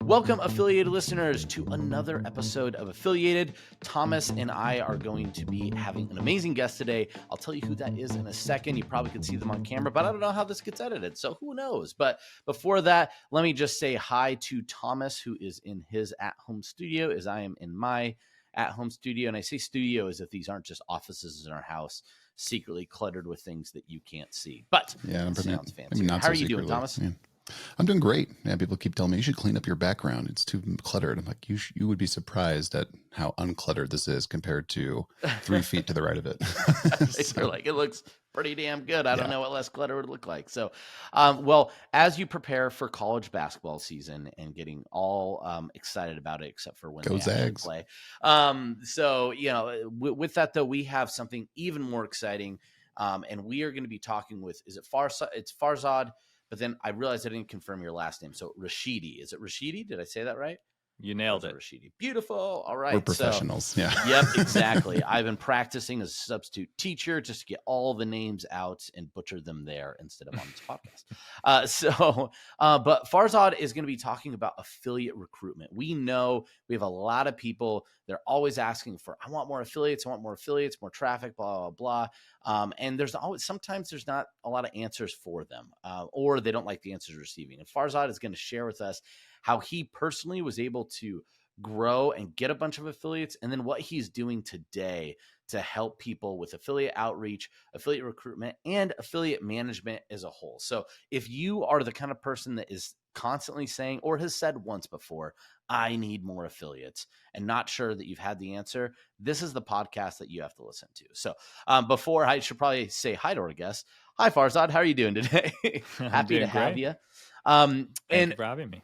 Welcome, affiliated listeners, to another episode of Affiliated. Thomas and I are going to be having an amazing guest today. I'll tell you who that is in a second. You probably could see them on camera, but I don't know how this gets edited, so who knows? But before that, let me just say hi to Thomas, who is in his at-home studio, as I am in my at-home studio. And I say studio as if these aren't just offices in our house, secretly cluttered with things that you can't see. But yeah, it sounds fancy. Not how so are you secretly. doing, Thomas? Yeah. I'm doing great. Yeah, people keep telling me you should clean up your background. It's too cluttered. I'm like, you would be surprised at how uncluttered this is compared to 3 feet to the right of it. So, you're like, it looks pretty damn good. I don't know what less clutter would look like. So, well, as you prepare for college basketball season and getting all excited about it, except for when Go they actually Zags. play. So, you know, with that though, we have something even more exciting, and we are going to be talking with. Is it Farzad? It's Farzad. But then I realized I didn't confirm your last name. So Rashidi. Is it Rashidi? Did I say that right? You nailed it. Rashidi. Beautiful. All right. We're professionals. Yeah. Yep, exactly. I've been practicing as a substitute teacher just to get all the names out and butcher them there instead of on this podcast. But Farzad is going to be talking about affiliate recruitment. We know we have a lot of people. They're always asking for, I want more affiliates, more traffic, blah, blah, blah. And sometimes there's not a lot of answers for them, or they don't like the answers receiving. And Farzad is going to share with us how he personally was able to grow and get a bunch of affiliates, and then what he's doing today to help people with affiliate outreach, affiliate recruitment, and affiliate management as a whole. So if you are the kind of person that is constantly saying, or has said once before, I need more affiliates, and not sure that you've had the answer, this is the podcast that you have to listen to. So before, I should probably say hi to our guest. Hi, Farzad. How are you doing today? Happy to have you. Thank you for having me.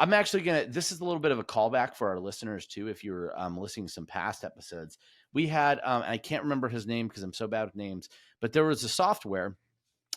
I'm actually this is a little bit of a callback for our listeners too. If you're listening to some past episodes, we had, I can't remember his name because I'm so bad with names, but there was a software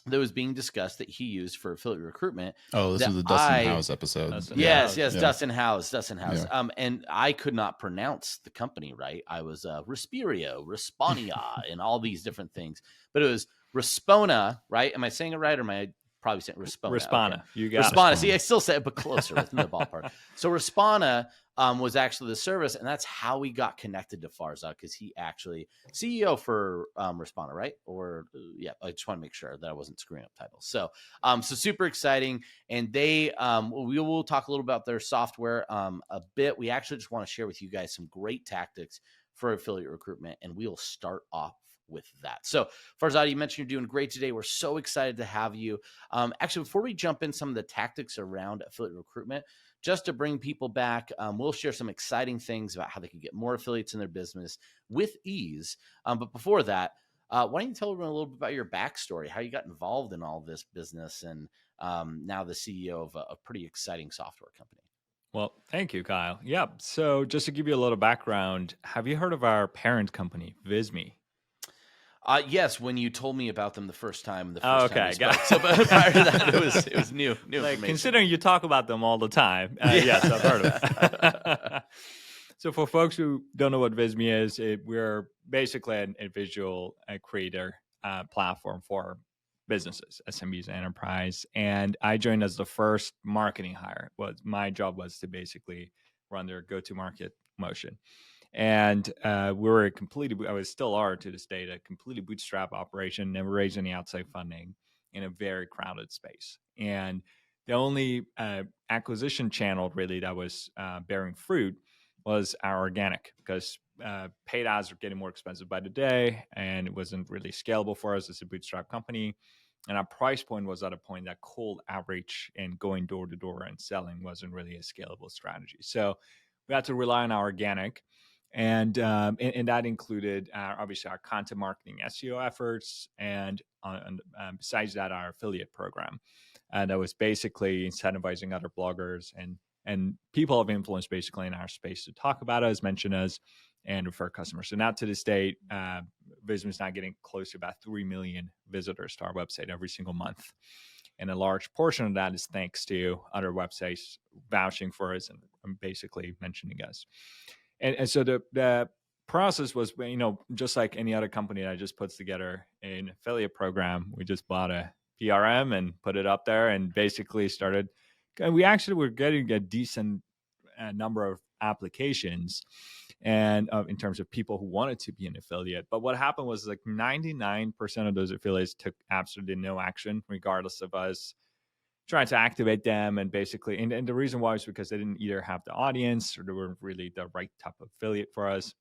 that was being discussed that he used for affiliate recruitment. Oh, this was the Dustin House episode. Yes, Dustin House. Yeah. And I could not pronounce the company right. I was Respona, and all these different things, but it was Respona, right? Am I saying it right, or am I probably saying Respona? Respona. Okay. You got Respona. it. See, I still say it, but closer within the ballpark. So Respona was actually the service, and that's how we got connected to Farzad, because he actually CEO for Respona, right? Or yeah, I just want to make sure that I wasn't screwing up titles. So super exciting, and we will talk a little about their software a bit. We actually just want to share with you guys some great tactics for affiliate recruitment, and we'll start off with that. So Farzad, you mentioned you're doing great today. We're so excited to have you. Actually, before we jump in some of the tactics around affiliate recruitment, just to bring people back, we'll share some exciting things about how they can get more affiliates in their business with ease. But before that, why don't you tell everyone a little bit about your backstory, how you got involved in all this business, and now the CEO of a pretty exciting software company. Well, thank you, Kyle. Yeah. So just to give you a little background, have you heard of our parent company, Visme? Yes, when you told me about them the first time. Time we spoke. So but prior to that, it was new information. Considering you talk about them all the time, yes, I've heard of it. So for folks who don't know what Visme is, we're basically a visual creator platform for businesses, SMBs, enterprise. And I joined as the first marketing hire. My job was to basically run their go-to-market motion. And I still are to this day, a completely bootstrap operation, never raised any outside funding in a very crowded space. And the only acquisition channel really that was bearing fruit was our organic, because paid ads were getting more expensive by the day, and it wasn't really scalable for us as a bootstrap company. And our price point was at a point that cold outreach and going door to door and selling wasn't really a scalable strategy. So we had to rely on our organic. And that included obviously our content marketing SEO efforts, and besides that, our affiliate program that was basically incentivizing other bloggers and people of influence basically in our space to talk about us, mention us, and refer customers. So now to this date, Visme is now getting close to about 3 million visitors to our website every single month. And a large portion of that is thanks to other websites vouching for us and basically mentioning us. And so the process was, just like any other company that just puts together an affiliate program, we just bought a PRM and put it up there and basically started. And we actually were getting a decent a number of applications and in terms of people who wanted to be an affiliate. But what happened was like 99% of those affiliates took absolutely no action, regardless of us trying to activate them. And basically, and the reason why is because they didn't either have the audience or they weren't really the right type of affiliate for us.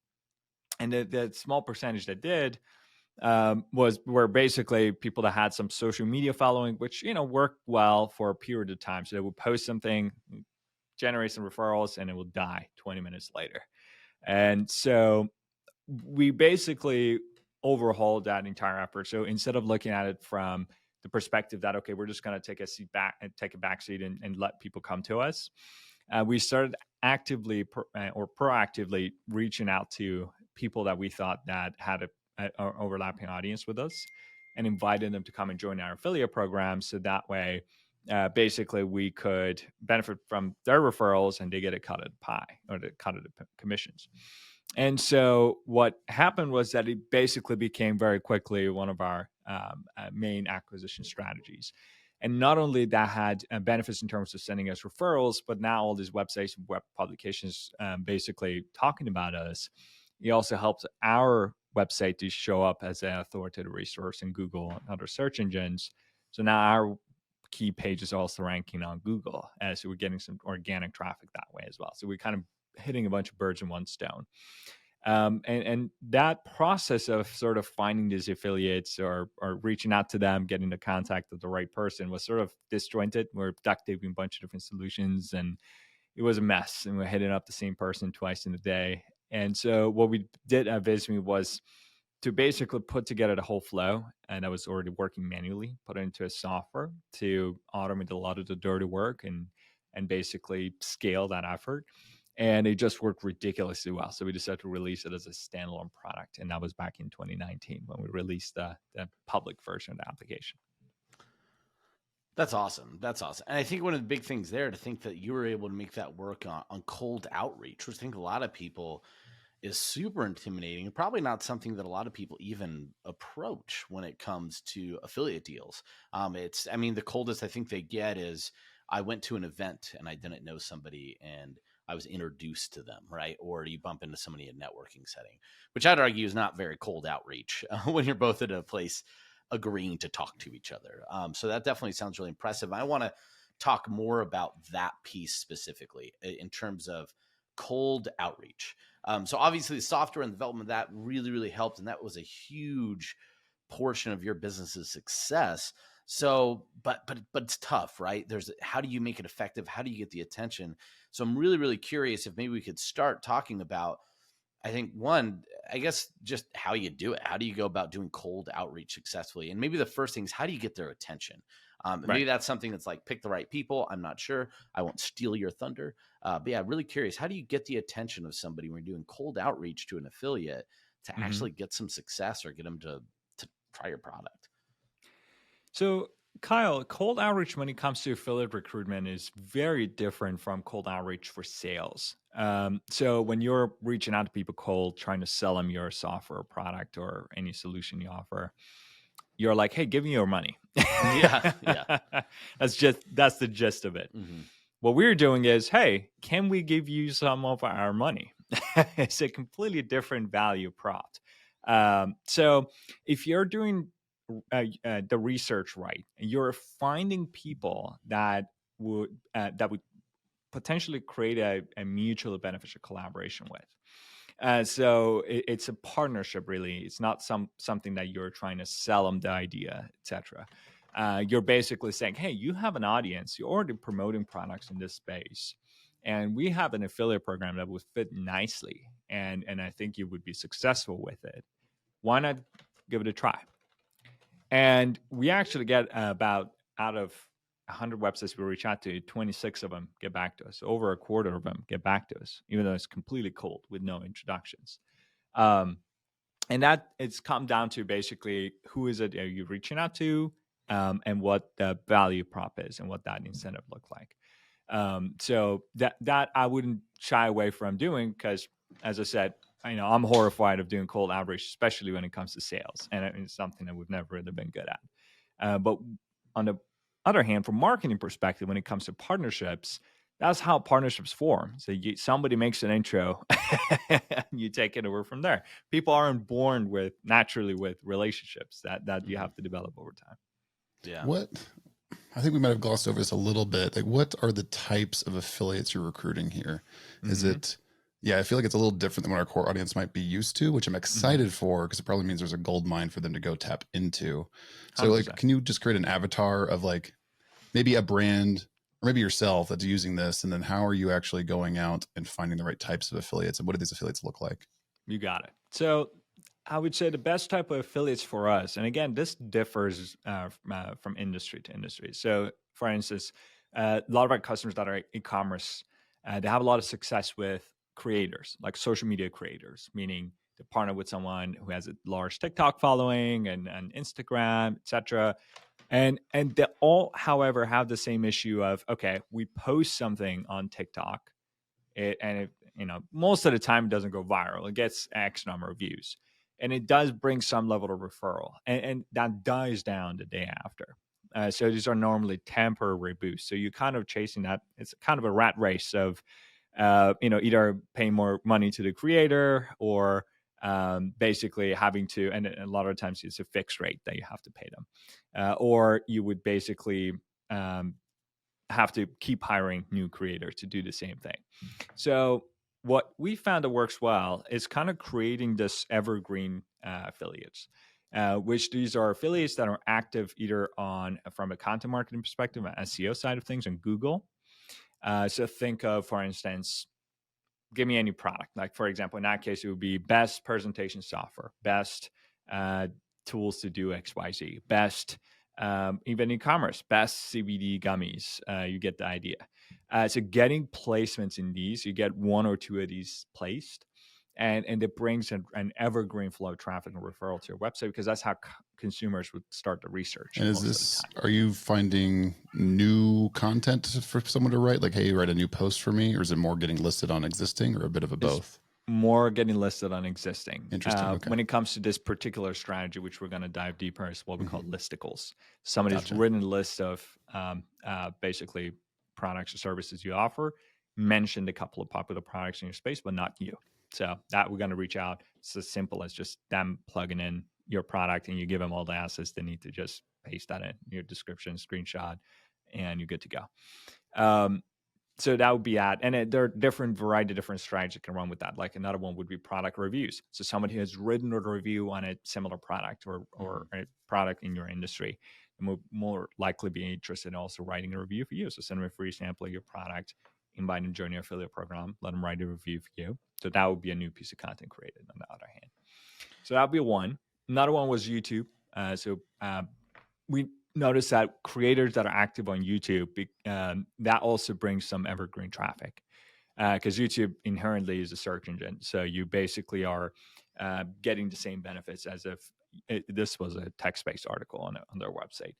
And the small percentage that did were basically people that had some social media following, which, worked well for a period of time. So they would post something, generate some referrals, and it will die 20 minutes later. And so we basically overhauled that entire effort. So instead of looking at it from the perspective that, okay, we're just going to take a back seat and let people come to us, we started actively or proactively reaching out to people that we thought that had an overlapping audience with us and invited them to come and join our affiliate program. So that way, basically we could benefit from their referrals and they get a cut of the pie or the cut of the commissions. And so what happened was that it basically became very quickly one of our main acquisition strategies. And not only that had benefits in terms of sending us referrals, but now all these websites and web publications basically talking about us. It also helps our website to show up as an authoritative resource in Google and other search engines. So now our key page is also ranking on Google. So we're getting some organic traffic that way as well. So we're kind of hitting a bunch of birds in one stone. And that process of sort of finding these affiliates or reaching out to them, getting the contact of the right person was sort of disjointed. We're duct taping a bunch of different solutions and it was a mess. And we're hitting up the same person twice in a day. And so what we did at Visme was to basically put together the whole flow, and I was already working manually, put it into a software to automate a lot of the dirty work and basically scale that effort. And it just worked ridiculously well. So we decided to release it as a standalone product. And that was back in 2019 when we released the public version of the application. That's awesome. That's awesome. And I think one of the big things there to think that you were able to make that work on cold outreach, which I think a lot of people is super intimidating and probably not something that a lot of people even approach when it comes to affiliate deals. The coldest I think they get is I went to an event and I didn't know somebody and I was introduced to them, right? Or you bump into somebody in a networking setting, which I'd argue is not very cold outreach when you're both at a place agreeing to talk to each other. So that definitely sounds really impressive. I want to talk more about that piece specifically in terms of cold outreach. So obviously the software and development of that really, really helped. And that was a huge portion of your business's success. So, but it's tough, right? How do you make it effective? How do you get the attention? So I'm really, really curious if maybe we could start talking about, I think just how you do it. How do you go about doing cold outreach successfully? And maybe the first thing is, how do you get their attention? Right. Maybe that's something that's like, pick the right people. I'm not sure. I won't steal your thunder. But yeah, really curious. How do you get the attention of somebody when you're doing cold outreach to an affiliate to actually get some success or get them to try your product? So Kyle, cold outreach when it comes to affiliate recruitment is very different from cold outreach for sales. So when you're reaching out to people cold, trying to sell them your software product or any solution you offer, you're like, hey, give me your money. Yeah. That's the gist of it. Mm-hmm. What we're doing is, hey, can we give you some of our money? It's a completely different value prop. So if you're doing the research right, you're finding people that would potentially create a mutually beneficial collaboration with. So it's a partnership, really. It's not something that you're trying to sell them the idea, etc. You're basically saying, hey, you have an audience. You're already promoting products in this space. And we have an affiliate program that would fit nicely. And I think you would be successful with it. Why not give it a try? And we actually get about out of 100 websites we reach out to, 26 of them get back to us. Over a quarter of them get back to us, even though it's completely cold with no introductions. And that it's come down to basically who is it are you reaching out to, and what the value prop is and what that incentive look like. So that I wouldn't shy away from doing because, as I said, I'm horrified of doing cold outreach, especially when it comes to sales, and it's something that we've never really been good at. But on the other hand, from marketing perspective, when it comes to partnerships, that's how partnerships form. So somebody makes an intro, and you take it over from there. People aren't born naturally with relationships that you have to develop over time. Yeah. What I think we might have glossed over this a little bit. Like, what are the types of affiliates you're recruiting here? Is it, yeah, I feel like it's a little different than what our core audience might be used to, which I'm excited for because it probably means there's a gold mine for them to go tap into. So, like, 100%. can you just create an avatar of like maybe a brand or maybe yourself that's using this? And then how are you actually going out and finding the right types of affiliates? And what do these affiliates look like? You got it. So I would say the best type of affiliates for us, and again, this differs from industry to industry. So, for instance, a lot of our customers that are e-commerce, they have a lot of success with creators, like social media creators, meaning they partner with someone who has a large TikTok following and Instagram, etc. And they all, however, have the same issue of, okay, we post something on TikTok, most of the time it doesn't go viral. It gets X number of views, and it does bring some level of referral, and that dies down the day after. So these are normally temporary boosts. So you're kind of chasing that. It's kind of a rat race of, either paying more money to the creator or basically having to, and a lot of times it's a fixed rate that you have to pay them, or you would basically have to keep hiring new creators to do the same thing. So what we found that works well is kind of creating this evergreen affiliates, which these are affiliates that are active either from a content marketing perspective, an SEO side of things on Google. So think of, for instance, give me any product. Like, for example, in that case, it would be best presentation software, best tools to do XYZ, best even e-commerce, best CBD gummies. You get the idea. So getting placements in these, you get one or two of these placed, and it brings an evergreen flow of traffic and referral to your website, because that's how consumers would start the research. And is this, are you finding new content for someone to write? Like, hey, write a new post for me, or is it more getting listed on existing, or a bit of a both? More getting listed on existing. Interesting. Okay. When it comes to this particular strategy, which we're going to dive deeper, is what we call listicles. Somebody's written a list of basically products or services you offer, mentioned a couple of popular products in your space, but not you. So that we're going to reach out. It's as simple as just them plugging in your product, and you give them all the assets they need to just paste that in your description, screenshot, and you're good to go. So that would be and there are different variety of different strategies that can run with that. Like, another one would be product reviews. So somebody who has written a review on a similar product or a product in your industry, and will more likely be interested in also writing a review for you. So send them a free sample of your product, invite them to join your affiliate program, let them write a review for you. So that would be a new piece of content created on the other hand. So that would be one. Another one was YouTube. We notice that creators that are active on YouTube, that also brings some evergreen traffic, because YouTube inherently is a search engine. So you basically are getting the same benefits as if this was a text-based article on their website.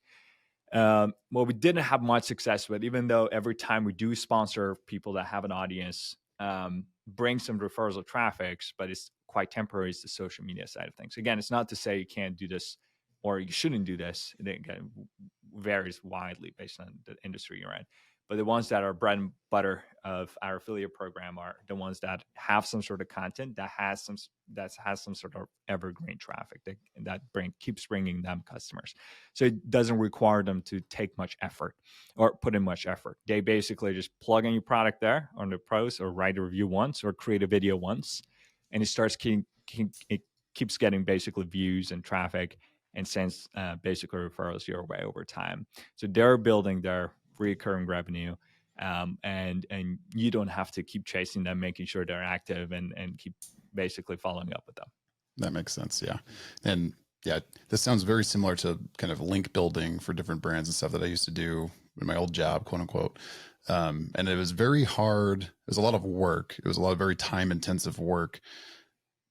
What we didn't have much success with, even though every time we do sponsor people that have an audience, bring some referrals of traffic, but it's quite temporary, is the social media side of things. Again, it's not to say you can't do this or you shouldn't do this. It varies widely based on the industry you're in. But the ones that are bread and butter of our affiliate program are the ones that have some sort of content that has some sort of evergreen traffic that keeps bringing them customers. So it doesn't require them to take much effort or put in much effort. They basically just plug in your product there on the post, or write a review once, or create a video once, and it keeps getting basically views and traffic, and sends basically referrals your way over time. So they're building their recurring revenue, and you don't have to keep chasing them, making sure they're active, and keep basically following up with them. That makes sense. Yeah. And yeah, this sounds very similar to kind of link building for different brands and stuff that I used to do in my old job, quote unquote. And it was very hard. It was a lot of work. It was a lot of very time intensive work.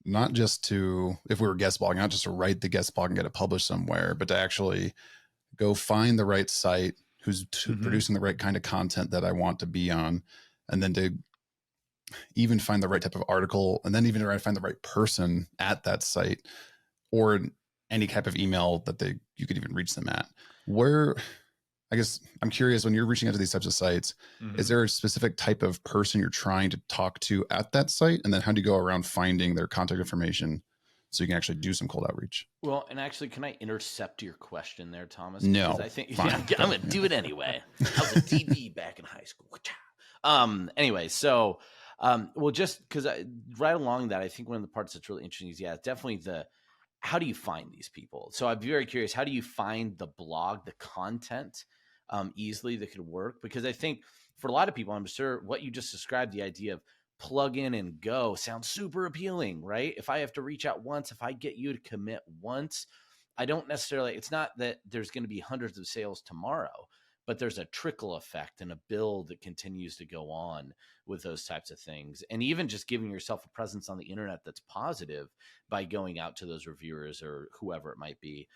Not just to, if we were guest blogging, not just to write the guest blog and get it published somewhere, but to actually go find the right site who's producing the right kind of content that I want to be on, and then to even find the right type of article, and then even to find the right person at that site, or any type of email that you could even reach them at. I guess I'm curious, when you're reaching out to these types of sites, is there a specific type of person you're trying to talk to at that site? And then how do you go around finding their contact information so you can actually do some cold outreach? Well, and actually, can I intercept your question there, Thomas? No, Because I think fine. I'm going to do it anyway. I was a DB back in high school. Anyway, so, well, just because right along that, I think one of the parts that's really interesting is, yeah, definitely how do you find these people? So I'd be very curious, how do you find the blog, the content easily that could work? Because I think for a lot of people, I'm sure what you just described, the idea of plug in and go, sounds super appealing, right? If I have to reach out once, if I get you to commit once, I don't necessarily, it's not that there's going to be hundreds of sales tomorrow, but there's a trickle effect and a build that continues to go on with those types of things. And even just giving yourself a presence on the internet that's positive by going out to those reviewers or whoever it might be.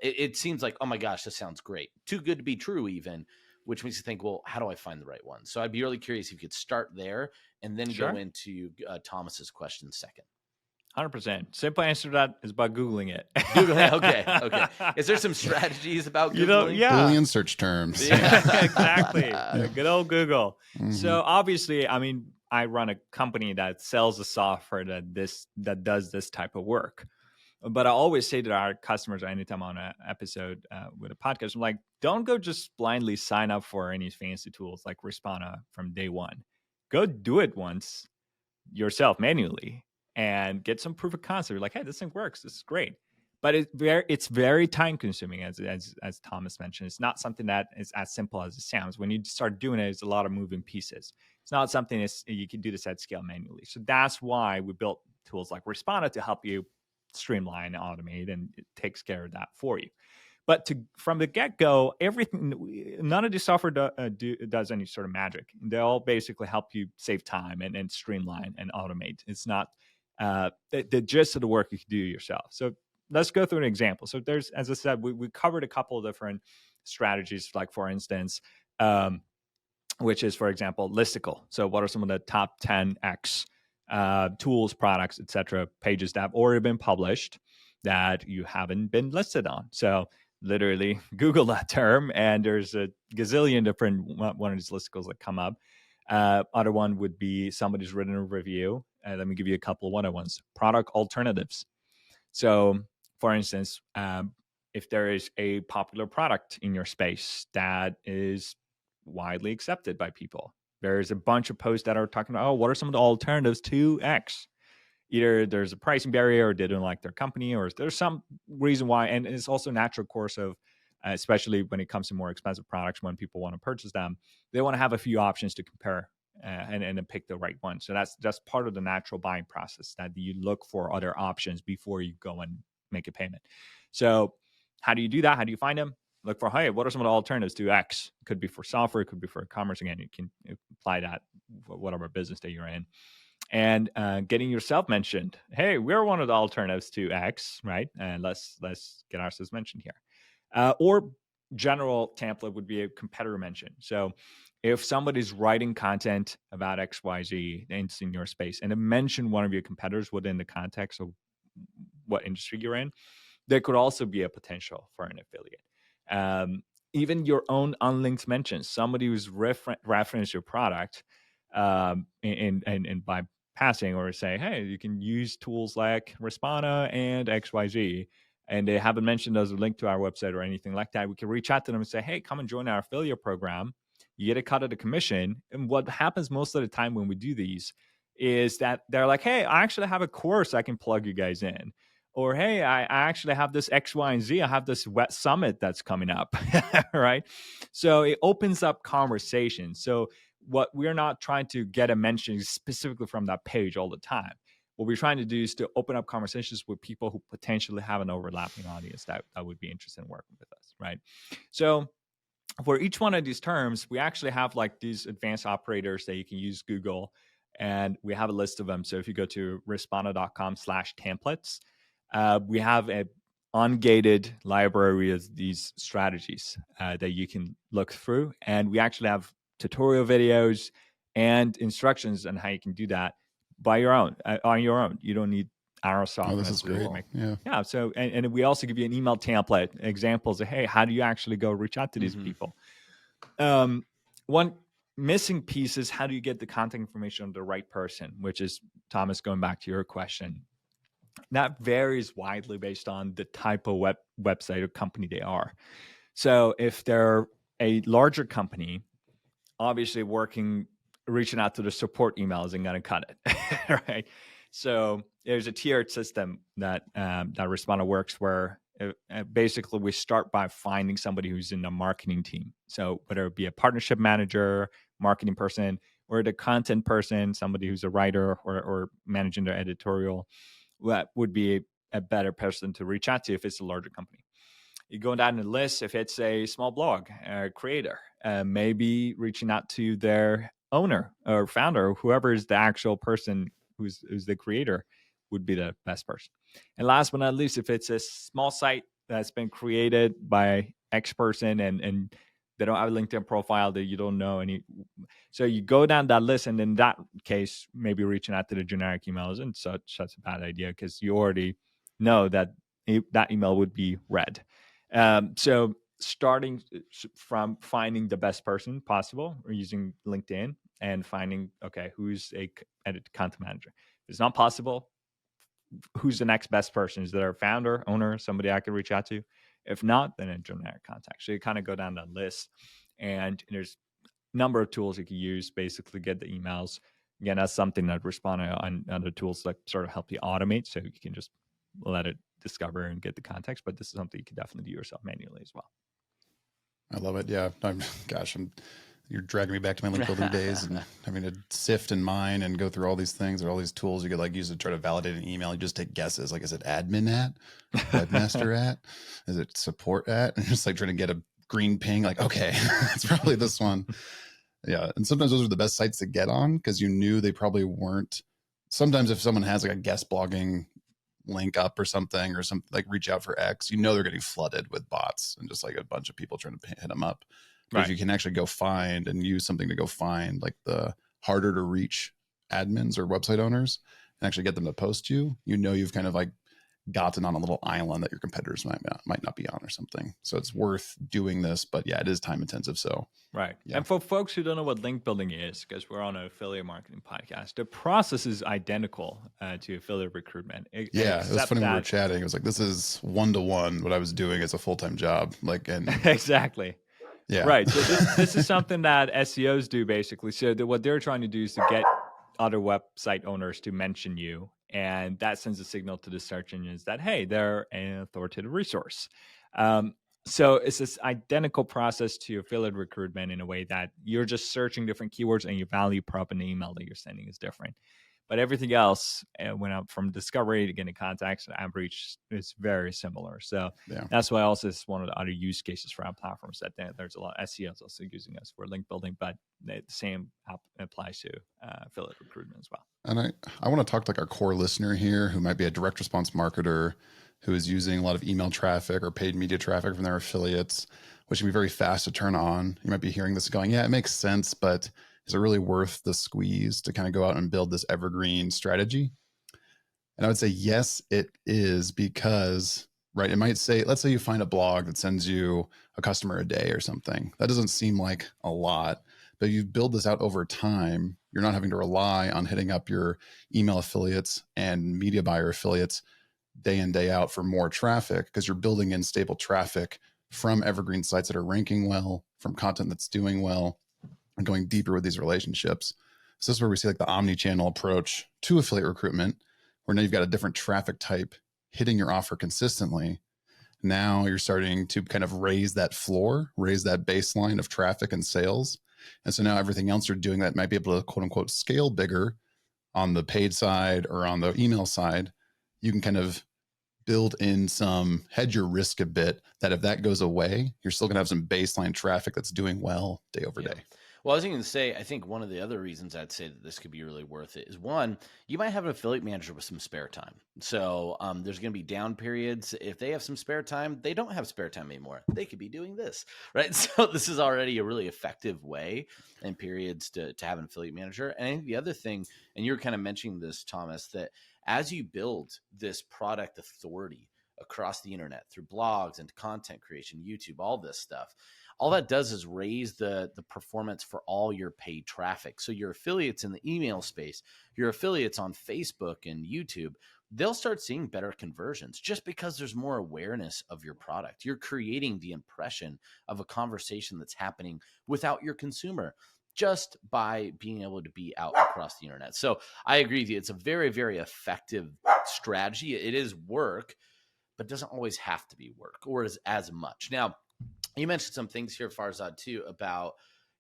It seems like, oh my gosh, this sounds great. Too good to be true even, which makes you think, well, how do I find the right one? So I'd be really curious if you could start there and then go into Thomas's question second. 100%. Simple answer to that is by Googling it. Googling, okay. Is there some strategies about Googling? Boolean search terms. Yeah, exactly. Good old Google. So obviously, I mean, I run a company that sells the software that does this type of work. But I always say to our customers anytime on an episode with a podcast, I'm like, don't go just blindly sign up for any fancy tools like Respona from day one. Go do it once yourself manually and get some proof of concept. You're like, hey, this thing works. This is great. But it's very time consuming, as Thomas mentioned. It's not something that is as simple as it sounds. When you start doing it, it's a lot of moving pieces. It's not something you can do this at scale manually. So that's why we built tools like Respona to help you streamline, automate, and it takes care of that for you. But from the get-go, none of the software does any sort of magic. They all basically help you save time and streamline and automate. It's not the gist of the work you can do yourself. So let's go through an example. So there's, as I said, we covered a couple of different strategies, like for instance, which is, for example, listicle. So what are some of the top 10x tools, products, etc., pages that have already been published that you haven't been listed on? So literally Google that term, and there's a gazillion different one of these listicles that come up. Other one would be somebody's written a review. Let me give you a couple of other ones. Product alternatives. So, for instance, if there is a popular product in your space that is widely accepted by people, there's a bunch of posts that are talking about, oh, what are some of the alternatives to X? Either there's a pricing barrier, or they don't like their company, or there's some reason why. And it's also a natural course of, especially when it comes to more expensive products, when people want to purchase them, they want to have a few options to compare and then pick the right one. So that's part of the natural buying process, that you look for other options before you go and make a payment. So how do you do that? How do you find them? Look for, hey, what are some of the alternatives to X? It could be for software, it could be for commerce. Again, you can apply that for whatever business that you're in. And getting yourself mentioned. Hey, we're one of the alternatives to X, right? And let's get ourselves mentioned here. Or general template would be a competitor mention. So if somebody's writing content about XYZ in your space and mention one of your competitors within the context of what industry you're in, there could also be a potential for an affiliate. Even your own unlinked mentions, somebody who's referenced your product and by passing, or say, hey, you can use tools like Respona and XYZ, and they haven't mentioned as a link to our website or anything like that, we can reach out to them and say, hey, come and join our affiliate program. You get a cut of the commission. And what happens most of the time when we do these is that they're like, hey, I actually have a course I can plug you guys in. Or, hey, I actually have this X, Y, and Z. I have this wet summit that's coming up, right? So it opens up conversation. So what we're not trying to get a mention specifically from that page all the time. What we're trying to do is to open up conversations with people who potentially have an overlapping audience that would be interested in working with us, right? So for each one of these terms, we actually have like these advanced operators that you can use Google, and we have a list of them. So if you go to respona.com/templates, we have a ungated library of these strategies that you can look through. And we actually have tutorial videos and instructions on how you can do that on your own. You don't need our software. Oh, this is great. Yeah. So, and we also give you an email template, examples of, hey, how do you actually go reach out to these people? One missing piece is how do you get the contact information on the right person, which is, Thomas, going back to your question. That varies widely based on the type of website or company they are. So if they're a larger company, obviously reaching out to the support email isn't going to cut it, right? So there's a tiered system that Respona works where basically we start by finding somebody who's in the marketing team. So whether it be a partnership manager, marketing person, or the content person, somebody who's a writer or managing their editorial, that would be a better person to reach out to if it's a larger company. You go down the list, if it's a small blog creator, maybe reaching out to their owner or founder, or whoever is the actual person who's the creator would be the best person. And last but not least, if it's a small site that's been created by X person and they don't have a LinkedIn profile that you don't know any. So you go down that list, and in that case, maybe reaching out to the generic email isn't such a bad idea because you already know that that email would be read. So starting from finding the best person possible or using LinkedIn and finding, okay, who's a content manager. If it's not possible, who's the next best person? Is there a founder, owner, somebody I could reach out to? If not, then a generic contact. So you kind of go down that list, and there's a number of tools you can use, basically get the emails. Again, that's something that Respona on other tools that sort of help you automate, so you can just let it discover and get the context. But this is something you can definitely do yourself manually as well. I love it. Yeah. You're dragging me back to my link building days and having to sift and mine and go through all these things or all these tools you could like use to try to validate an email. You just take guesses. Like, is it admin at, webmaster at, is it support at? And just like trying to get a green ping. Like, okay, it's probably this one. Yeah. And sometimes those are the best sites to get on because you knew they probably weren't. Sometimes if someone has like a guest blogging link up or something like reach out for X, you know they're getting flooded with bots and just like a bunch of people trying to hit them up. But if you can actually go find and use something to go find like the harder to reach admins or website owners and actually get them to post you, you know you've kind of like gotten on a little island that your competitors might not be on or something. So it's worth doing this, but yeah, it is time intensive. So right. Yeah. And for folks who don't know what link building is, because we're on an affiliate marketing podcast, the process is identical to affiliate recruitment. Yeah, it was funny when we were chatting. It was like, this is 1-to-1 what I was doing as a full-time job. Like, and exactly. Yeah. Right. So this is something that SEOs do basically. So what they're trying to do is to get other website owners to mention you. And that sends a signal to the search engines that, hey, they're an authoritative resource. So it's this identical process to affiliate recruitment in a way that you're just searching different keywords and your value prop in the email that you're sending is different. But everything else, went up from discovery to getting contacts and outreach, is very similar. So that's why also it's one of the other use cases for our platforms that there's a lot of SEOs also using us for link building, but the same applies to affiliate recruitment as well. And I want to talk to like our core listener here who might be a direct response marketer who is using a lot of email traffic or paid media traffic from their affiliates, which can be very fast to turn on. You might be hearing this going, yeah, it makes sense, but is it really worth the squeeze to kind of go out and build this evergreen strategy? And I would say, yes, it is, because, right, it might say, let's say you find a blog that sends you a customer a day or something. That doesn't seem like a lot, but you build this out over time. You're not having to rely on hitting up your email affiliates and media buyer affiliates day in, day out for more traffic, because you're building in stable traffic from evergreen sites that are ranking well, from content that's doing well, and going deeper with these relationships. So this is where we see like the omni-channel approach to affiliate recruitment, where now you've got a different traffic type hitting your offer consistently. Now you're starting to kind of raise that floor, raise that baseline of traffic and sales. And so now everything else you're doing that might be able to quote unquote scale bigger on the paid side or on the email side, you can kind of build in some, hedge your risk a bit, that if that goes away, you're still going to have some baseline traffic that's doing well day over day. Well, I was going to say, I think one of the other reasons I'd say that this could be really worth it is, one, you might have an affiliate manager with some spare time. So there's going to be down periods. If they have some spare time, they don't have spare time anymore. They could be doing this, right? So this is already a really effective way in periods to have an affiliate manager. And I think the other thing, and you're kind of mentioning this, Thomas, that as you build this product authority across the internet through blogs and content creation, YouTube, all this stuff, all that does is raise the performance for all your paid traffic. So your affiliates in the email space, your affiliates on Facebook and YouTube, they'll start seeing better conversions just because there's more awareness of your product. You're creating the impression of a conversation that's happening without your consumer just by being able to be out across the internet. So I agree with you. It's a very, very effective strategy. It is work, but doesn't always have to be work or as much. Now, you mentioned some things here, Farzad, too, about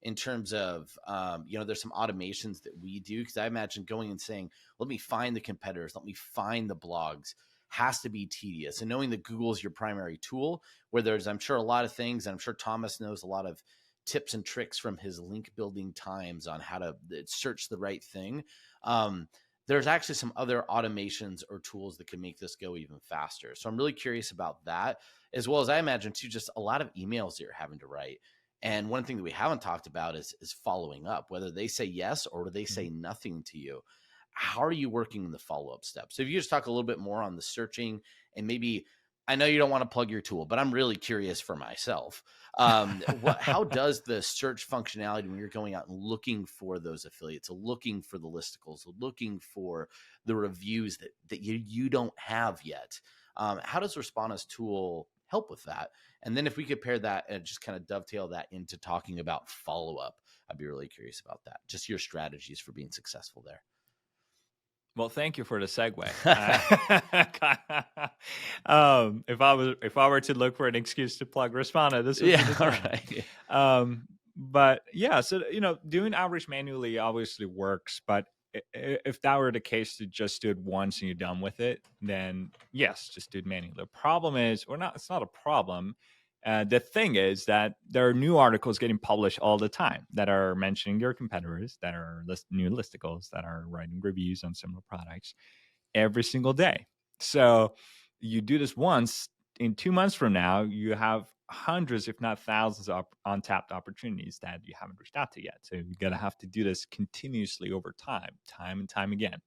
in terms of, there's some automations that we do, because I imagine going and saying, let me find the competitors, let me find the blogs, has to be tedious. And knowing that Google is your primary tool, where there's, I'm sure, a lot of things, and I'm sure Thomas knows a lot of tips and tricks from his link building times on how to search the right thing. There's actually some other automations or tools that can make this go even faster. So I'm really curious about that, as well as I imagine too, just a lot of emails that you're having to write. And one thing that we haven't talked about is following up, whether they say yes or they say nothing to you. How are you working the follow-up steps? So if you just talk a little bit more on the searching, and maybe, I know you don't want to plug your tool, but I'm really curious for myself. How does the search functionality, when you're going out and looking for those affiliates, looking for the listicles, looking for the reviews that you don't have yet, how does Respona's tool help with that? And then if we could pair that and just kind of dovetail that into talking about follow-up, I'd be really curious about that. Just your strategies for being successful there. Well, thank you for the segue. If I were to look for an excuse to plug Respona, this would be the time. Right. But yeah, so doing outreach manually obviously works, but if that were the case to just do it once and you're done with it, then yes, just do it manually. The problem is, or not, it's not a problem. The thing is that there are new articles getting published all the time that are mentioning your competitors, that are new listicles, that are writing reviews on similar products every single day. So you do this once, in 2 months from now, you have hundreds, if not thousands, of untapped opportunities that you haven't reached out to yet. So you're going to have to do this continuously over time and time again.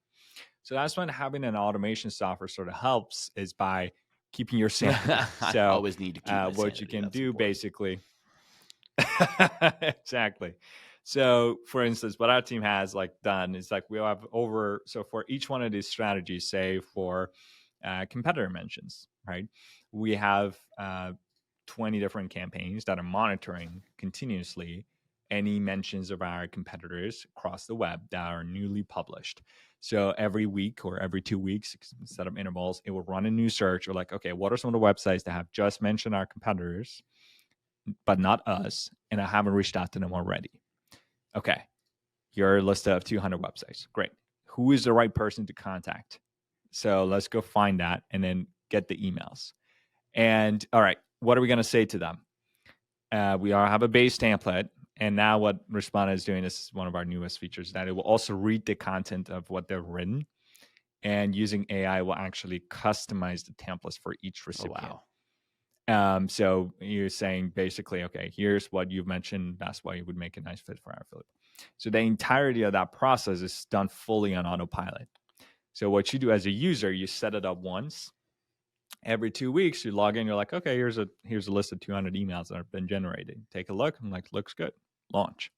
So that's when having an automation software sort of helps, is by keeping your sanity. So I always need to keep my what sanity. you can That's do important. basically. Exactly. So for instance, what our team has done is we have so for each one of these strategies, say for competitor mentions, right? We have 20 different campaigns that are monitoring continuously any mentions of our competitors across the web that are newly published. So every week or every 2 weeks, instead of intervals, it will run a new search. Or okay, what are some of the websites that have just mentioned our competitors, but not us, and I haven't reached out to them already? Okay, your list of 200 websites. Great. Who is the right person to contact? So let's go find that and then get the emails. And all right, what are we going to say to them? We all have a base template. And now what Respona is doing, this is one of our newest features, that it will also read the content of what they've written. And using AI will actually customize the templates for each recipient. Oh, wow. So you're saying basically, okay, here's what you've mentioned. That's why you would make a nice fit for our affiliate. So the entirety of that process is done fully on autopilot. So what you do as a user, you set it up once. Every 2 weeks, you log in. You're like, okay, here's a list of 200 emails that have been generated. Take a look. I'm like, looks good. Launch.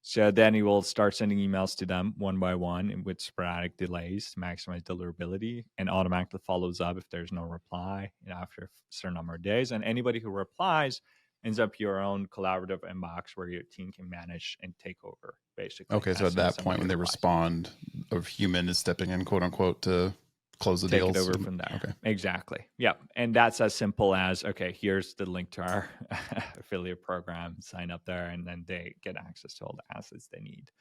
So then you will start sending emails to them one by one with sporadic delays to maximize deliverability, and automatically follows up if there's no reply after a certain number of days. And anybody who replies ends up your own collaborative inbox where your team can manage and take over, basically. Okay, so at that point, when they respond, a human is stepping in, quote unquote, to close the deals. Take it over from there. Okay. Exactly. Yeah. And that's as simple as, okay, here's the link to our affiliate program, sign up there, and then they get access to all the assets they need.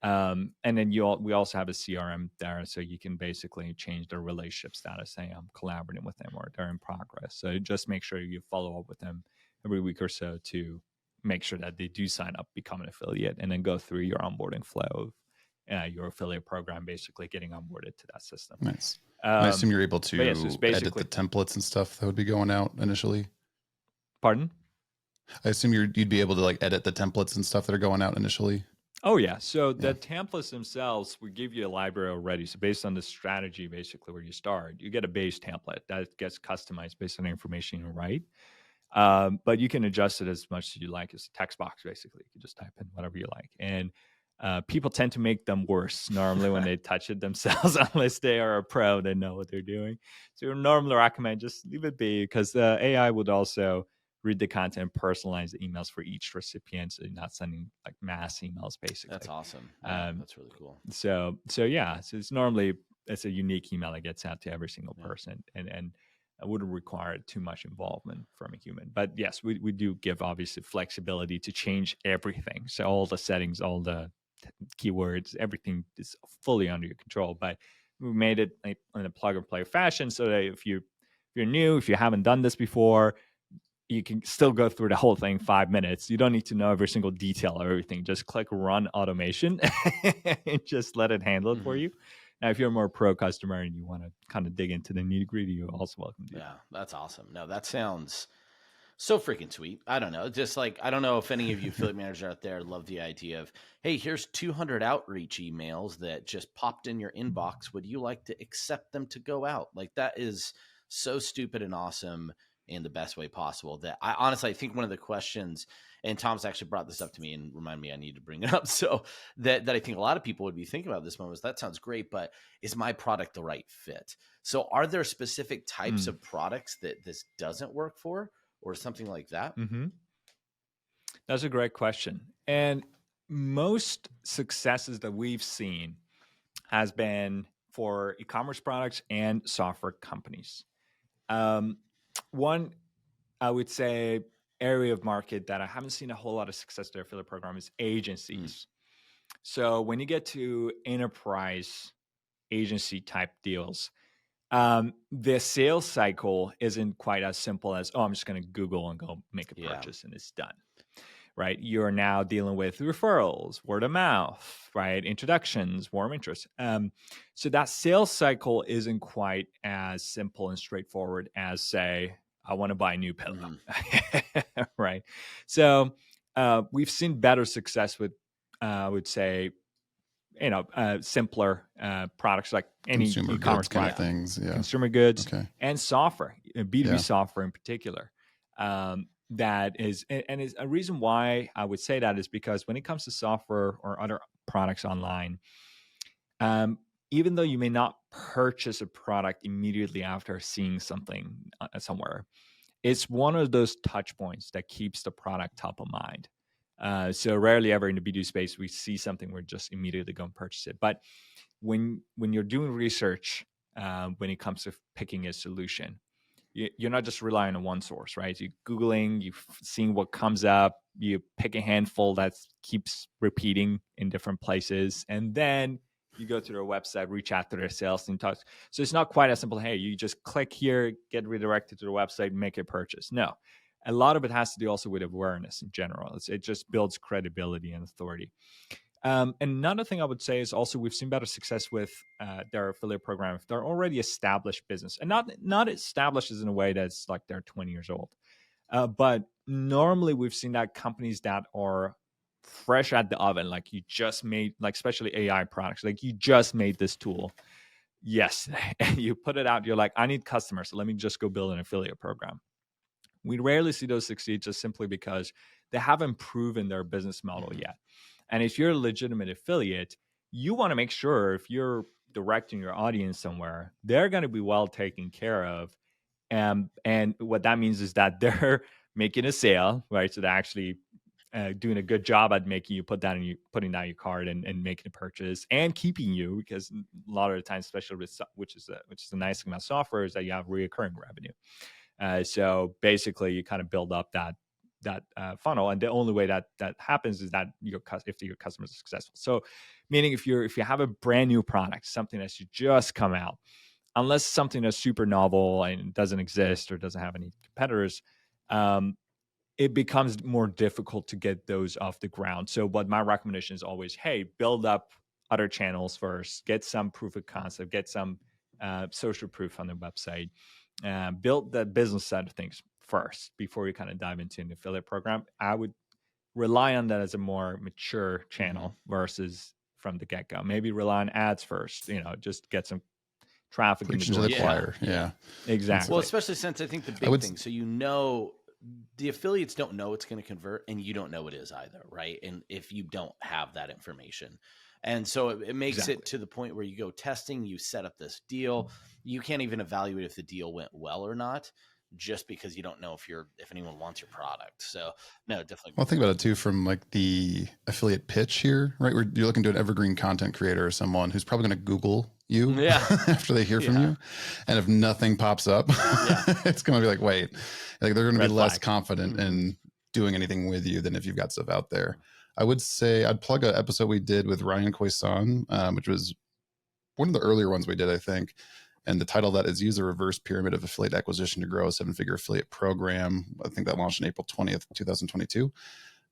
And then we also have a CRM there, so you can basically change their relationship status, saying I'm collaborating with them or they're in progress. So just make sure you follow up with them every week or so to make sure that they do sign up, become an affiliate, and then go through your onboarding flow of your affiliate program, basically getting onboarded to that system. Nice. I assume you're able to edit the templates and stuff that would be going out initially. Pardon? I assume you'd be able to edit the templates and stuff that are going out initially. Oh yeah. So the templates themselves, we give you a library already. So based on the strategy, basically where you start, you get a base template that gets customized based on the information you write. But you can adjust it as much as you like. It's a text box, basically. You can just type in whatever you like. And people tend to make them worse normally when they touch it themselves, unless they are a pro, they know what they're doing. So we normally recommend just leave it be, because the AI would also read the content, personalize the emails for each recipient, so you're not sending like mass emails, basically. That's awesome. Yeah, that's really cool. So it's a unique email that gets out to every single person, and I wouldn't require too much involvement from a human. But yes, we do give obviously flexibility to change everything. So all the settings, all the keywords, everything is fully under your control. But we made it like in a plug and play fashion, so that if you're new, if you haven't done this before, you can still go through the whole thing 5 minutes. You don't need to know every single detail of everything. Just click run automation and just let it handle it for you. Now, if you're a more pro customer and you want to kind of dig into the nitty gritty, you're also welcome to do that. That's awesome. No, that sounds so freaking sweet. I don't know. Just like, I don't know if any of you affiliate managers out there love the idea of, hey, here's 200 outreach emails that just popped in your inbox. Would you like to accept them to go out? Like, that is so stupid and awesome in the best way possible, that I honestly, I think one of the questions, and Tom's actually brought this up to me and reminded me I need to bring it up, so that I think a lot of people would be thinking about this moment is, that sounds great, but is my product the right fit? So are there specific types of products that this doesn't work for, or something like that? That's a great question. And most successes that we've seen has been for e-commerce products and software companies. One, I would say, area of market that I haven't seen a whole lot of success their affiliate program is agencies. So when you get to enterprise agency type deals, the sales cycle isn't quite as simple as, I'm just going to Google and go make a purchase and it's done. Right? You're now dealing with referrals, word of mouth, right? Introductions, warm interest. So that sales cycle isn't quite as simple and straightforward as, say, I want to buy a new pillow, right? So we've seen better success with, I would say, simpler products like any consumer e-commerce kind product, of things, consumer goods, and software, B2B software in particular. That is, and is a reason why I would say that is because when it comes to software or other products online, even though you may not purchase a product immediately after seeing something somewhere, it's one of those touch points that keeps the product top of mind. So rarely ever in the B2B space, we see something, we're just immediately going to purchase it. But when you're doing research, when it comes to picking a solution, you're not just relying on one source, right? You're Googling, you're seeing what comes up, you pick a handful that keeps repeating in different places, and then you go to their website, reach out to their sales team, talk. So it's not quite as simple. Hey, you just click here, get redirected to the website, make a purchase. No, a lot of it has to do also with awareness in general. It just builds credibility and authority. Another thing I would say is also we've seen better success with their affiliate program if they're already established business, and not established as in a way that's like they're 20 years old. But normally we've seen that companies that are fresh at the oven, like you just made, like especially AI products, like you just made this tool. Yes, and you put it out, you're like, I need customers, so let me just go build an affiliate program. We rarely see those succeed just simply because they haven't proven their business model yet. And if you're a legitimate affiliate, you want to make sure if you're directing your audience somewhere, they're going to be well taken care of. And what that means is that they're making a sale, right? So they're actually doing a good job at making you putting down your card and making a purchase and keeping you, because a lot of the times, especially with, which is a nice thing about software, is that you have recurring revenue. So basically, you kind of build up that funnel, and the only way that happens is that if your customers are successful. So meaning if you have a brand new product, something that should just come out, unless something that's super novel and doesn't exist or doesn't have any competitors, it becomes more difficult to get those off the ground. So what my recommendation is always, hey, build up other channels first, get some proof of concept, get some social proof on the website, build the business side of things first before you kind of dive into an affiliate program. I would rely on that as a more mature channel versus from the get-go. Maybe rely on ads first, just get some traffic Preaching in the door. to the choir. Yeah. Exactly. Well, especially since I think the big thing, so the affiliates don't know it's going to convert, and you don't know it is either, right? And if you don't have that information. And so it makes it to the point where you go testing, you set up this deal, you can't even evaluate if the deal went well or not, just because you don't know if anyone wants your product. So no, definitely. Well, think about it too from like the affiliate pitch here, right? Where you're looking to an evergreen content creator or someone who's probably going to Google you after they hear from you. And if nothing pops up, it's going to be like, wait, like they're going to be less confident in doing anything with you than if you've got stuff out there. I would say I'd plug an episode we did with Ryan Khoisan, which was one of the earlier ones we did, I think. And the title of that is Use a Reverse Pyramid of Affiliate Acquisition to Grow a 7-Figure Affiliate Program. I think that launched on April 20th, 2022.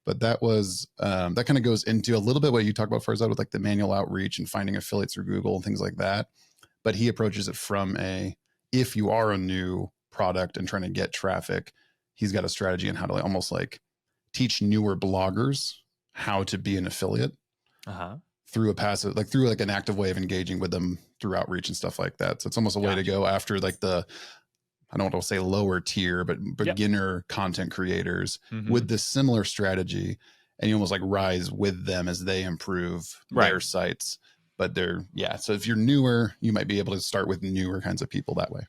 But that was, that kind of goes into a little bit what you talk about, Farzad, with like the manual outreach and finding affiliates through Google and things like that. But he approaches it from if you are a new product and trying to get traffic, he's got a strategy on how to almost like teach newer bloggers how to be an affiliate through a passive, like through like an active way of engaging with them through outreach and stuff like that. So it's almost a way to go after like I don't want to say lower tier, but beginner content creators with this similar strategy. And you almost like rise with them as they improve their sites. But so if you're newer, you might be able to start with newer kinds of people that way.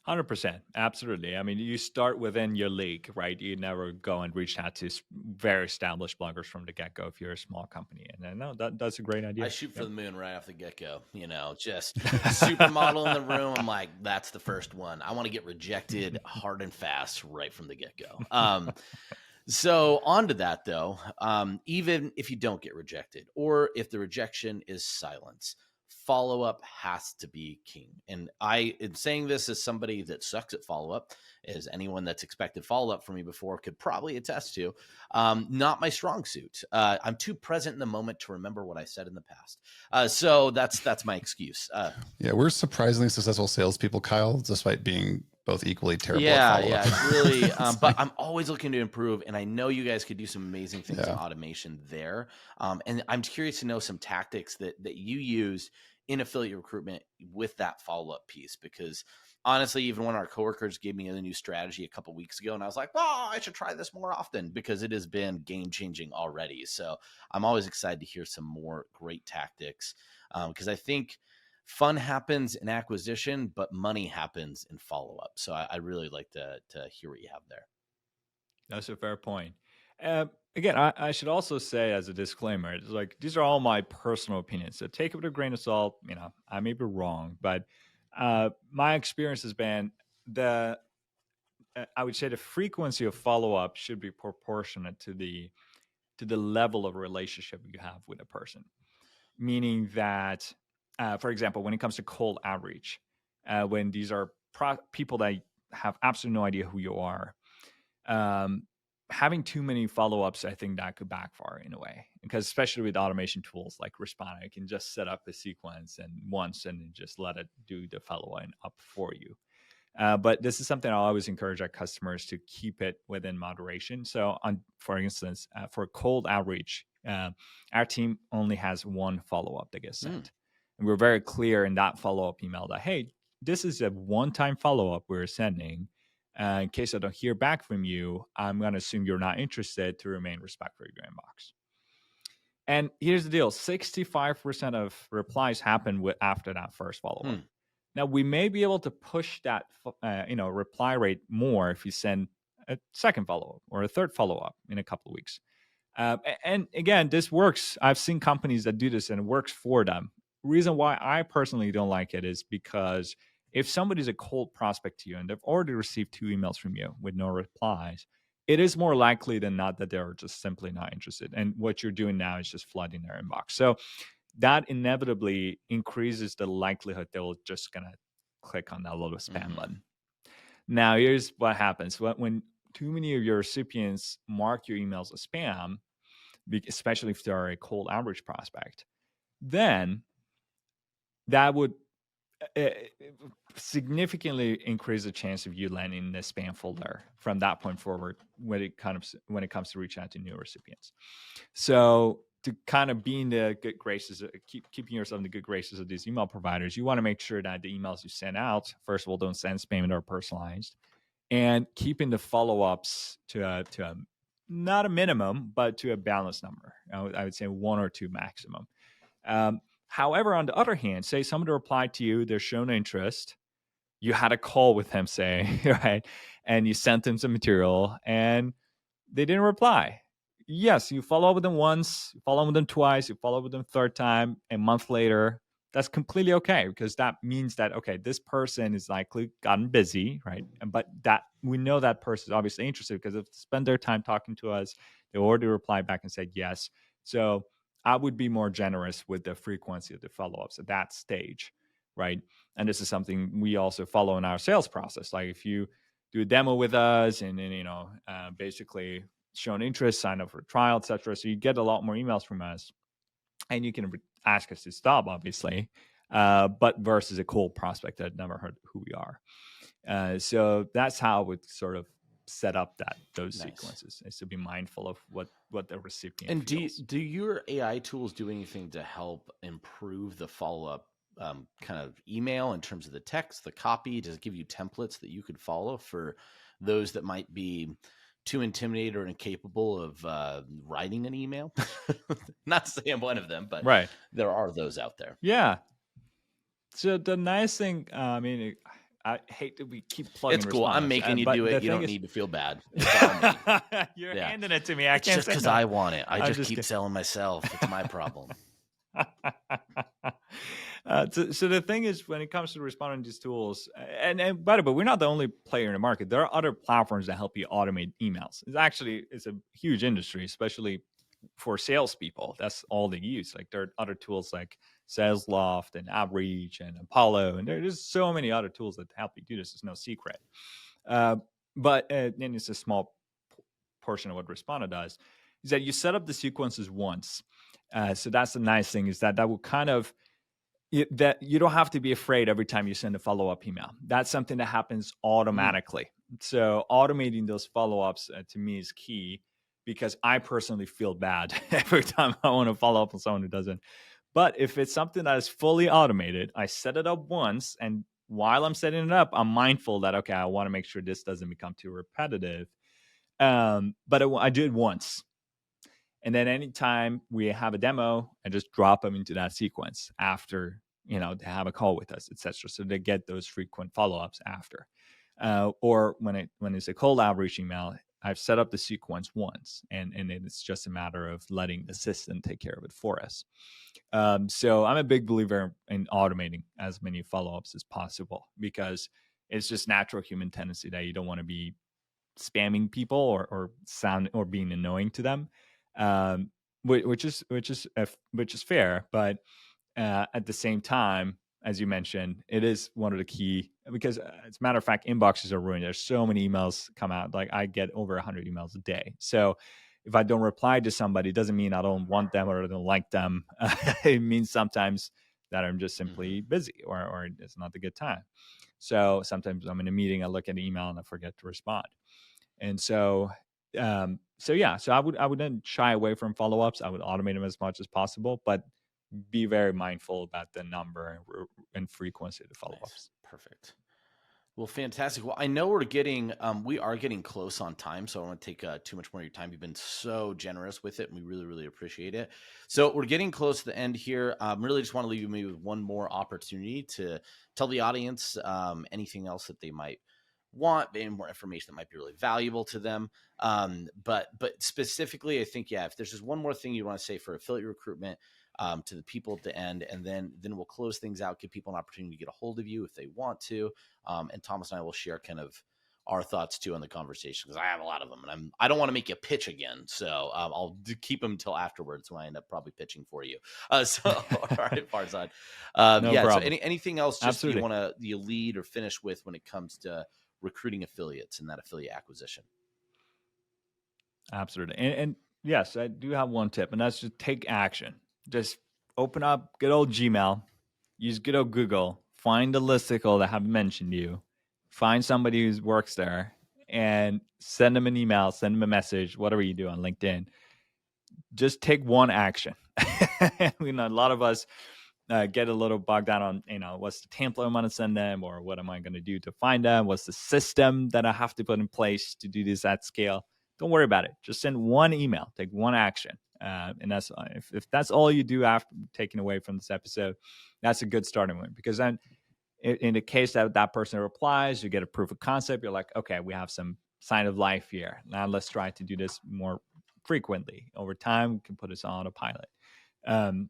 100%. Absolutely. I mean, you start within your league, right? You never go and reach out to very established bloggers from the get-go if you're a small company. And no, that's a great idea. I shoot for the moon right off the get-go, just supermodel in the room. I'm like, that's the first one. I want to get rejected hard and fast right from the get-go. So on to that though, even if you don't get rejected or if the rejection is silence, follow-up has to be king. And in saying this as somebody that sucks at follow-up, as anyone that's expected follow-up from me before could probably attest to, not my strong suit. I'm too present in the moment to remember what I said in the past. So that's my excuse. We're surprisingly successful salespeople, Kyle, despite being both equally terrible at follow-up. Yeah, it's really, but I'm always looking to improve, and I know you guys could do some amazing things in automation there. And I'm curious to know some tactics that you use in affiliate recruitment with that follow-up piece, because honestly, even when our coworkers gave me a new strategy a couple weeks ago, and I was like, oh, I should try this more often because it has been game-changing already. So I'm always excited to hear some more great tactics, because I think fun happens in acquisition, but money happens in follow-up. So I really like to hear what you have there. That's a fair point. Again, I should also say as a disclaimer, it's like these are all my personal opinions. So take it with a grain of salt. I may be wrong, but my experience has been I would say the frequency of follow-up should be proportionate to the level of relationship you have with a person. Meaning that, for example, when it comes to cold outreach, when these are people that have absolutely no idea who you are, having too many follow-ups, I think that could backfire in a way, because especially with automation tools like Respona, you can just set up a sequence and just let it do the follow-up for you. But this is something I always encourage our customers to keep it within moderation. So for instance, for cold outreach, our team only has one follow-up that gets sent. And we're very clear in that follow-up email that, hey, this is a one-time follow-up we're sending. In case I don't hear back from you, I'm going to assume you're not interested, to remain respectful of your inbox. And here's the deal. 65% of replies happen after that first follow-up. Now, we may be able to push that reply rate more if you send a second follow-up or a third follow-up in a couple of weeks. And again, this works. I've seen companies that do this and it works for them. Reason why I personally don't like it is because if somebody's a cold prospect to you and they've already received 2 emails from you with no replies, it is more likely than not that they're just simply not interested. And what you're doing now is just flooding their inbox. So that inevitably increases the likelihood they're just going to click on that little spam button. Now, here's what happens. When too many of your recipients mark your emails as spam, especially if they're a cold outreach prospect, then that would significantly increase the chance of you landing in the spam folder from that point forward when it comes to reach out to new recipients. So to kind of be in the good graces, keeping yourself in the good graces of these email providers, you want to make sure that the emails you send out, first of all, don't send spam and are personalized. and keeping the follow-ups to a not a minimum, but to a balanced number. I would say 1 or 2 maximum. However, on the other hand, say somebody replied to you, they're shown interest, you had a call with him, say, right, and you sent them some material and they didn't reply. Yes, you follow up with them once, you follow up with them twice, you follow up with them third time, a month later. That's completely okay, because that means that, okay, this person is likely gotten busy, right? But that we know that person is obviously interested, because if they spend their time talking to us, they already replied back and said yes. So I would be more generous with the frequency of the follow-ups at that stage, right? And this is something we also follow in our sales process. Like if you do a demo with us and basically shown interest, sign up for a trial, etc. So you get a lot more emails from us, and you can ask us to stop, obviously, but versus a cold prospect that never heard who we are. So that's how I would sort of set up those sequences, is to be mindful of what the recipient And feels. do your AI tools do anything to help improve the follow-up kind of email in terms of the text, the copy? Does it give you templates that you could follow for those that might be too intimidated or incapable of writing an email? Not to say I'm one of them, but right, there are those out there. Yeah. So the nice thing, I hate that we keep plugging. It's cool. I'm making you but do it. You don't need to feel bad. It's all me. You're handing it to me. I It's can't just say because no. I want it. I I'm just just keep kidding. selling myself. It's my problem. So the thing is, when it comes to responding to these tools, and by the way, we're not the only player in the market. There are other platforms that help you automate emails. It's a huge industry, especially for salespeople. That's all they use. Like there are other tools like SalesLoft and Outreach and Apollo, and there's so many other tools that help you do this. It's no secret. But then it's a small portion of what Respona does, is that you set up the sequences once. So that's the nice thing, is that will kind of, that you don't have to be afraid every time you send a follow-up email. That's something that happens automatically. So automating those follow-ups to me is key, because I personally feel bad every time I want to follow up on someone who doesn't. But if it's something that is fully automated, I set it up once, and while I'm setting it up, I'm mindful that, okay, I want to make sure this doesn't become too repetitive. But I do it once. And then anytime we have a demo, I just drop them into that sequence after, they have a call with us, etc. So they get those frequent follow-ups after. Or when it's a cold outreach email, I've set up the sequence once, and it's just a matter of letting the system take care of it for us. So I'm a big believer in automating as many follow-ups as possible, because it's just natural human tendency that you don't want to be spamming people or being annoying to them, which is fair. But at the same time, as you mentioned, it is one of the key, because as a matter of fact, inboxes are ruined. There's so many emails come out. Like I get over 100 emails a day. So if I don't reply to somebody, it doesn't mean I don't want them or I don't like them. It means sometimes that I'm just simply busy, or it's not a good time. So sometimes I'm in a meeting, I look at the email and I forget to respond. And so I wouldn't shy away from follow-ups. I would automate them as much as possible, but be very mindful about the number and frequency of the follow-ups. Nice. Perfect. Well, fantastic. Well, I know we are getting close on time, so I don't want to take too much more of your time. You've been so generous with it, and we really, really appreciate it. So we're getting close to the end here. Really just want to leave you with one more opportunity to tell the audience anything else that they might want, any more information that might be really valuable to them. But specifically, I think, if there's just one more thing you want to say for affiliate recruitment to the people at the end, and then we'll close things out, give people an opportunity to get a hold of you if they want to. And Thomas and I will share kind of our thoughts too on the conversation, because I have a lot of them, and I don't want to make you pitch again. So I'll keep them until afterwards, when I end up probably pitching for you. All right, Farzad. No problem. So anything else just Absolutely. you lead or finish with when it comes to recruiting affiliates and that affiliate acquisition? Absolutely. And yes, I do have one tip, and that's just take action. Just open up good old Gmail, use good old Google, find a listicle that have mentioned you, find somebody who works there, and send them an email, send them a message, whatever you do on LinkedIn. Just take one action. A lot of us get a little bogged down on, what's the template I'm going to send them, or what am I going to do to find them? What's the system that I have to put in place to do this at scale? Don't worry about it. Just send one email, take one action. And that's if that's all you do after taking away from this episode, that's a good starting point. Because then in the case that that person replies, you get a proof of concept. You're like, okay, we have some sign of life here. Now let's try to do this more frequently. Over time, we can put this on autopilot.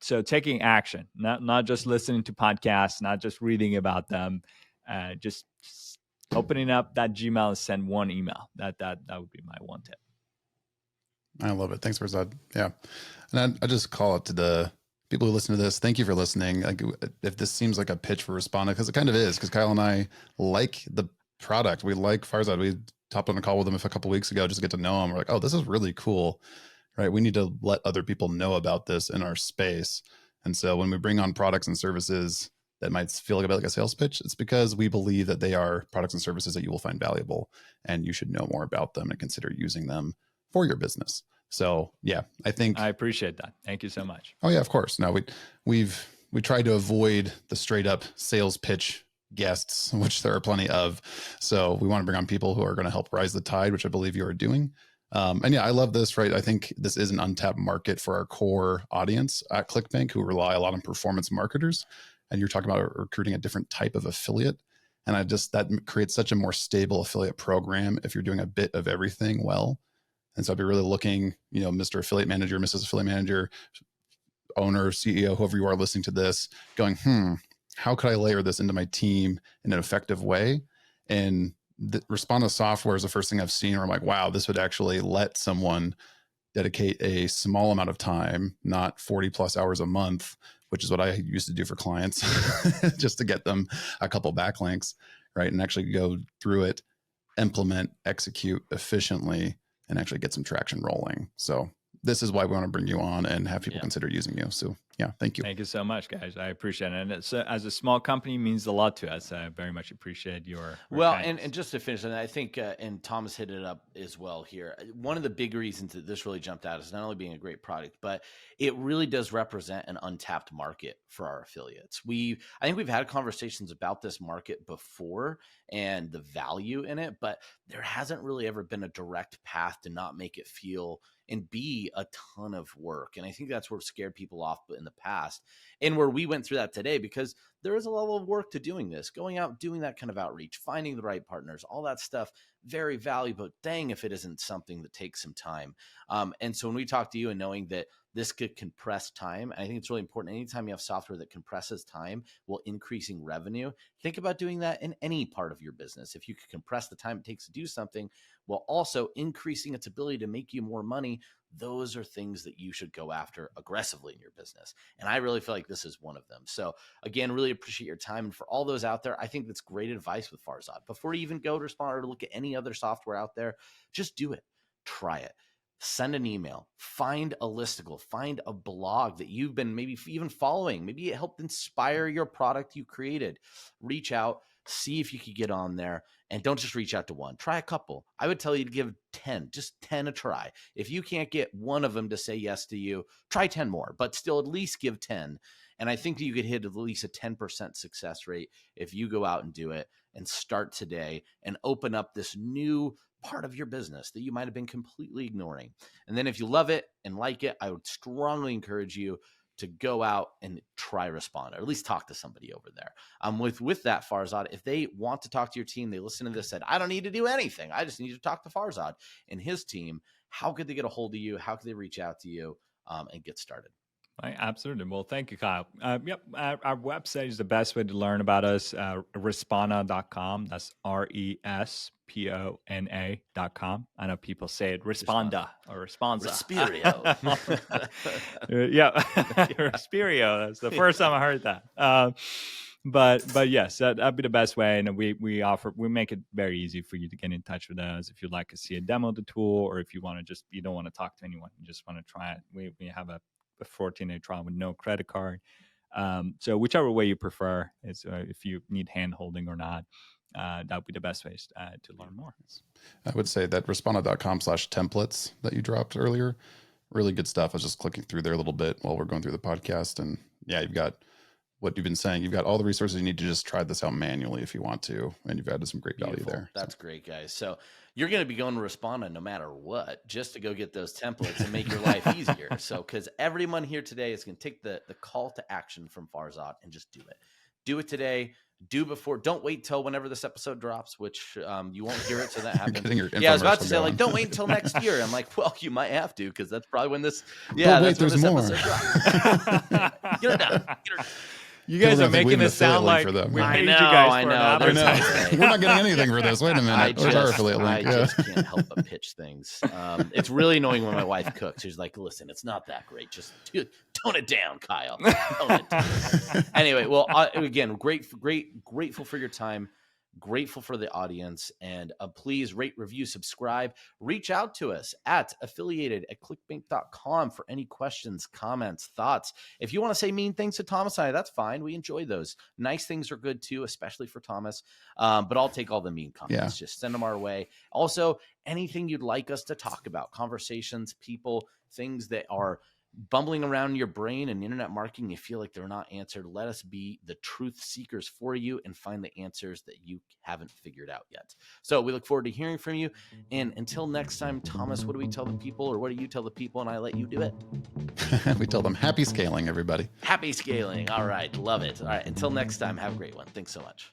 So taking action, not just listening to podcasts, not just reading about them, just opening up that Gmail and send one email. That would be my one tip. I love it. Thanks, Farzad. Yeah. And I just call it to the people who listen to this. Thank you for listening. Like, if this seems like a pitch for Respona, because it kind of is, because Kyle and I like the product. We like Farzad. We hopped on a call with him a couple of weeks ago just to get to know him. We're like, oh, this is really cool, right? We need to let other people know about this in our space. And so when we bring on products and services that might feel like a bit like a sales pitch, it's because we believe that they are products and services that you will find valuable, and you should know more about them and consider using them for your business. So yeah, I think I appreciate that. Thank you so much. Oh yeah, of course. No, we tried to avoid the straight up sales pitch guests, which there are plenty of. So we want to bring on people who are going to help rise the tide, which I believe you are doing. And yeah, I love this, right? I think this is an untapped market for our core audience at ClickBank, who rely a lot on performance marketers. And you're talking about recruiting a different type of affiliate. And that creates such a more stable affiliate program if you're doing a bit of everything well. And so I'd be really looking, Mr. Affiliate Manager, Mrs. Affiliate Manager, owner, CEO, whoever you are listening to this, going, how could I layer this into my team in an effective way? And the Respona software is the first thing I've seen where I'm like, wow, this would actually let someone dedicate a small amount of time, not 40 plus hours a month, which is what I used to do for clients, just to get them a couple backlinks, right? And actually go through it, implement, execute efficiently, and actually get some traction rolling. So this is why we want to bring you on and have people consider using you. So yeah, thank you. Thank you so much, guys. I appreciate it. And it's as a small company, means a lot to us. I very much appreciate your and just to finish, and I think, and Thomas hit it up as well here. One of the big reasons that this really jumped out is not only being a great product, but it really does represent an untapped market for our affiliates. I think we've had conversations about this market before and the value in it, but there hasn't really ever been a direct path to not make it feel and be a ton of work. And I think that's what scared people off in the past, and where we went through that today, because there is a level of work to doing this, going out, doing that kind of outreach, finding the right partners, all that stuff, very valuable. Dang, if it isn't something that takes some time. And so when we talk to you and knowing that this could compress time, I think it's really important. Anytime you have software that compresses time while increasing revenue, think about doing that in any part of your business. If you could compress the time it takes to do something while also increasing its ability to make you more money, those are things that you should go after aggressively in your business. And I really feel like this is one of them. So again, really appreciate your time. And for all those out there, I think that's great advice with Farzad. Before you even go to Respond or to look at any other software out there, just do it. Try it. Send an email, find a listicle, find a blog that you've been maybe even following. Maybe it helped inspire your product you created. Reach out, see if you could get on there, and don't just reach out to one. Try a couple. I would tell you to give 10, just 10 a try. If you can't get one of them to say yes to you, try 10 more, but still at least give 10. And I think that you could hit at least a 10% success rate if you go out and do it and start today and open up this new part of your business that you might have been completely ignoring. And then if you love it and like it, I would strongly encourage you to go out and try Respond, or at least talk to somebody over there. With that, Farzad, if they want to talk to your team, they listen to this, said, I don't need to do anything, I just need to talk to Farzad and his team. How could they get a hold of you? How could they reach out to you and get started? Right, absolutely. Well, thank you, Kyle. Our website is the best way to learn about us, respona.com. That's RESPONA.com. I know people say it Responda or Responsa. Respirio. Yeah, Respirio. That's the first time I heard that. But yes, that'd be the best way. And we make it very easy for you to get in touch with us if you'd like to see a demo of the tool, or if you don't want to talk to anyone, you just want to try it. We have a 14-day trial with no credit card. So whichever way you prefer, is if you need hand holding or not, that would be the best ways to learn more. I would say that respona.com/templates that you dropped earlier, really good stuff. I was just clicking through there a little bit while we're going through the podcast, and yeah, you've got what you've been saying. You've got all the resources you need to just try this out manually if you want to, and you've added some great value Beautiful. there. That's great, guys. So you're going to be going to Respona no matter what, just to go get those templates and make your life easier. So, because everyone here today is going to take the call to action from Farzad and just do it. Do it today. Do before. Don't wait till whenever this episode drops, which you won't hear it. So that happens. Yeah, I was about to say, like, don't wait until next year. I'm like, well, you might have to, because that's probably when this. Yeah, wait, that's when this more. episode drops. Get her done. Get her done. You guys are making it sound like we paid you guys for an advertisement. We're not getting anything for this. Wait a minute. Where's our affiliate link? I just can't help but pitch things. It's really annoying when my wife cooks. She's like, listen, it's not that great. Just tone it down, Kyle. Tone it down. Anyway, well, again, grateful for your time. Grateful for the audience, and please rate, review, subscribe. Reach out to us at affiliated@clickbank.com for any questions, comments, thoughts. If you want to say mean things to Thomas and I, that's fine. We enjoy those. Nice things are good too, especially for Thomas. But I'll take all the mean comments. Just send them our way. Also, anything you'd like us to talk about, conversations, people, things that are bumbling around in your brain and internet marketing, you feel like they're not answered. Let us be the truth seekers for you and find the answers that you haven't figured out yet. So we look forward to hearing from you. And until next time, Thomas, what do we tell the people, or what do you tell the people and I let you do it? We tell them happy scaling, everybody. Happy scaling. All right. Love it. All right. Until next time, have a great one. Thanks so much.